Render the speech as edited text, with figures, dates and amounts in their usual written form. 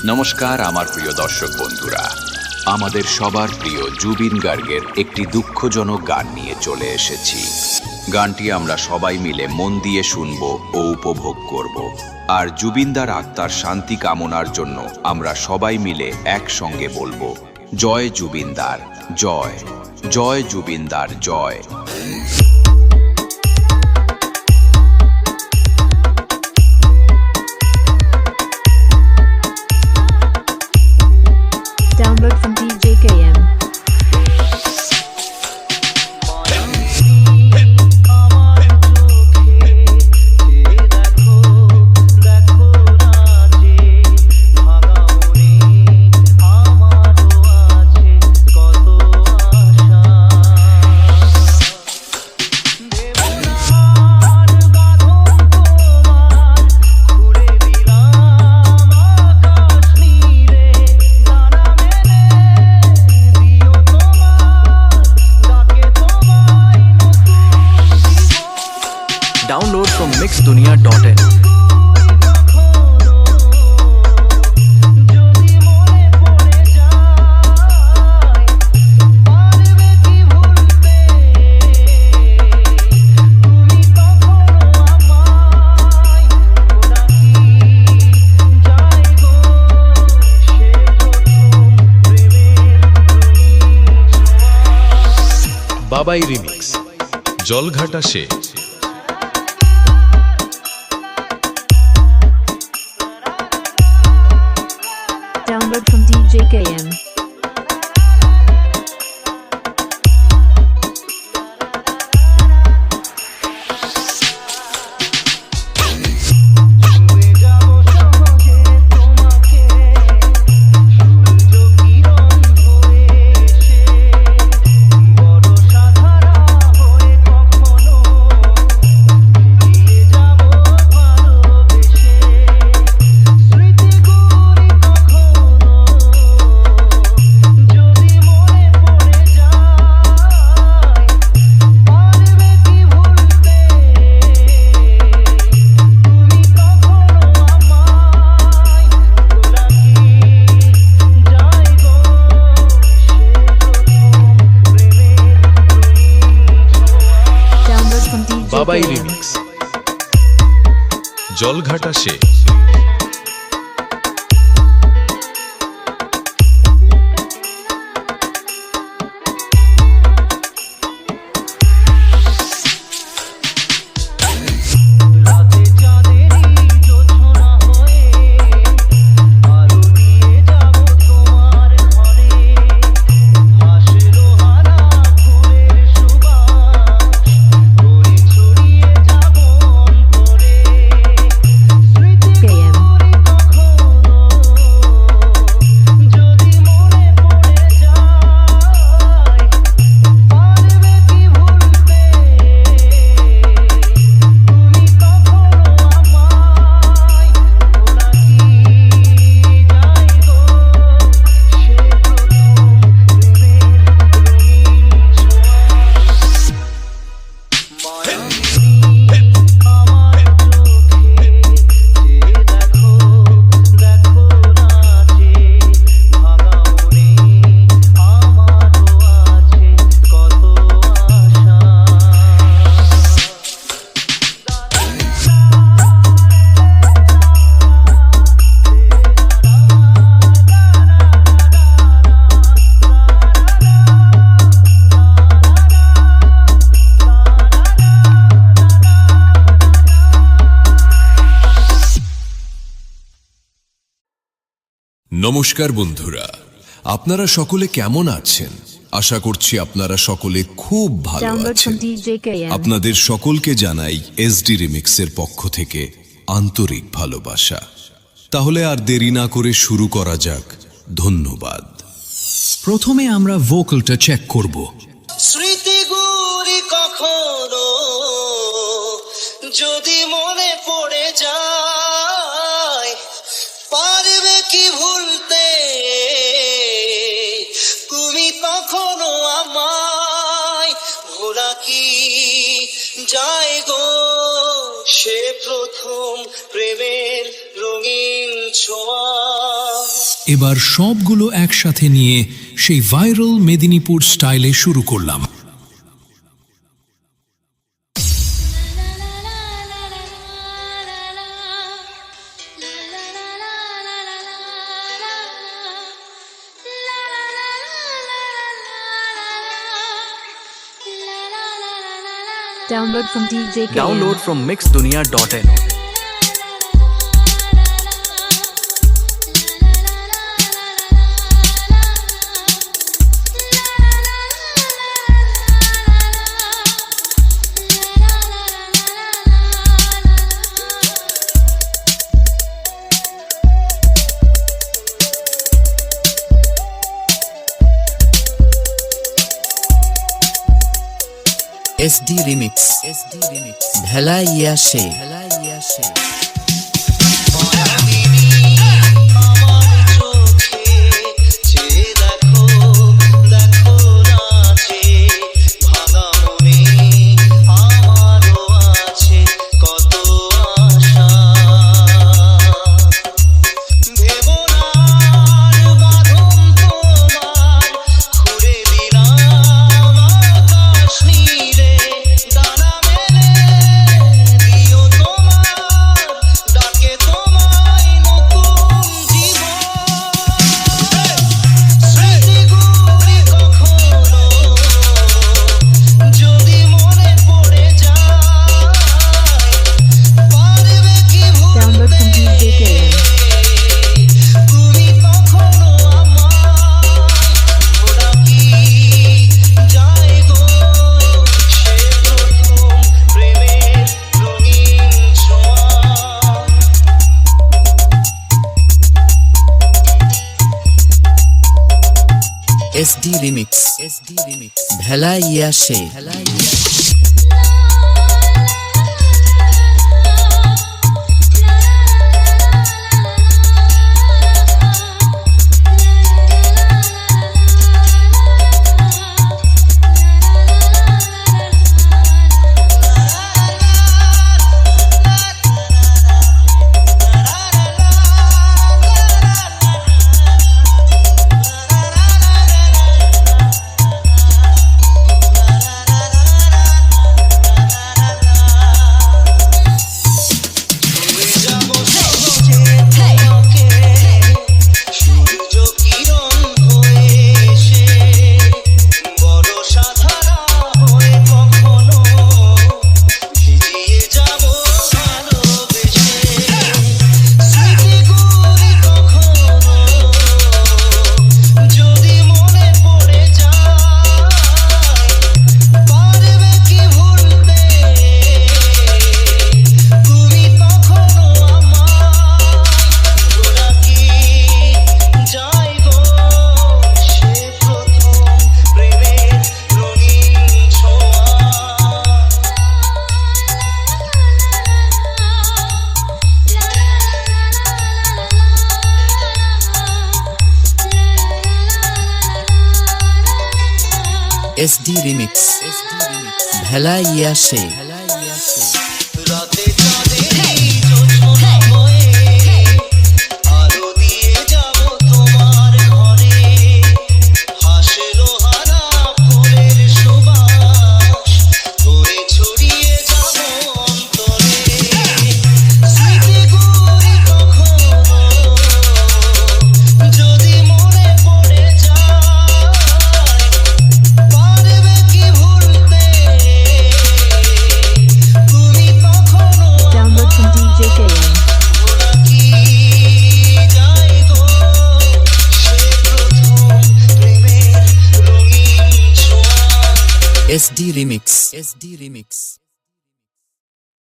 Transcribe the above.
নমস্কার আমার প্রিয় দর্শক বন্ধুরা, আমাদের সবার প্রিয় জুবিন গার্গের একটি দুঃখজনক গান নিয়ে চলে এসেছি। গানটি আমরা সবাই মিলে মন দিয়ে শুনব ও উপভোগ করব। আর জুবিনদার আত্মার শান্তি কামনার জন্য আমরা সবাই মিলে একসঙ্গে বলবো, জয় জুবিনদার জয়, জয় জুবিনদার জয়। Download from DJKM. Download from mixdunia.in. বাবাই remix Jalghata say. Download from DJKM. বাবাই রিমিক্স জলঘাটা সে। নমস্কার বন্ধুরা, আপনারা সকলে কেমন আছেন? আশা করছি আপনারা সকলে খুব ভালো Download আছেন। from DJKM. আপনাদের সকলকে জানাই এসডি রিমিক্সের পক্ষ থেকে আন্তরিক ভালোবাসা। তাহলে আর দেরি না করে শুরু করা যাক। ধন্যবাদ। প্রথমে আমরা ভোকালটা চেক করব। স্মৃতিগুলি কখনো যদি মনে পড়ে যায়, পারবে কি ভুলতে তুমি তখনো আমায়? ভোলা কি যায় গো সে প্রথম প্রেমের রঙিন ছোঁয়া? এবার সবগুলো একসাথে নিয়ে সেই ভাইরাল মেদিনীপুর স্টাইলে শুরু করলাম। Download from DJKM. Download from mixdunia.in. SD Remix ভেলা ইয়াসে Download from DJKM. SD Remix ভেলা ইয়াসে SD Remix ভেলা ইয়াসে Download from DJKM. SD Remix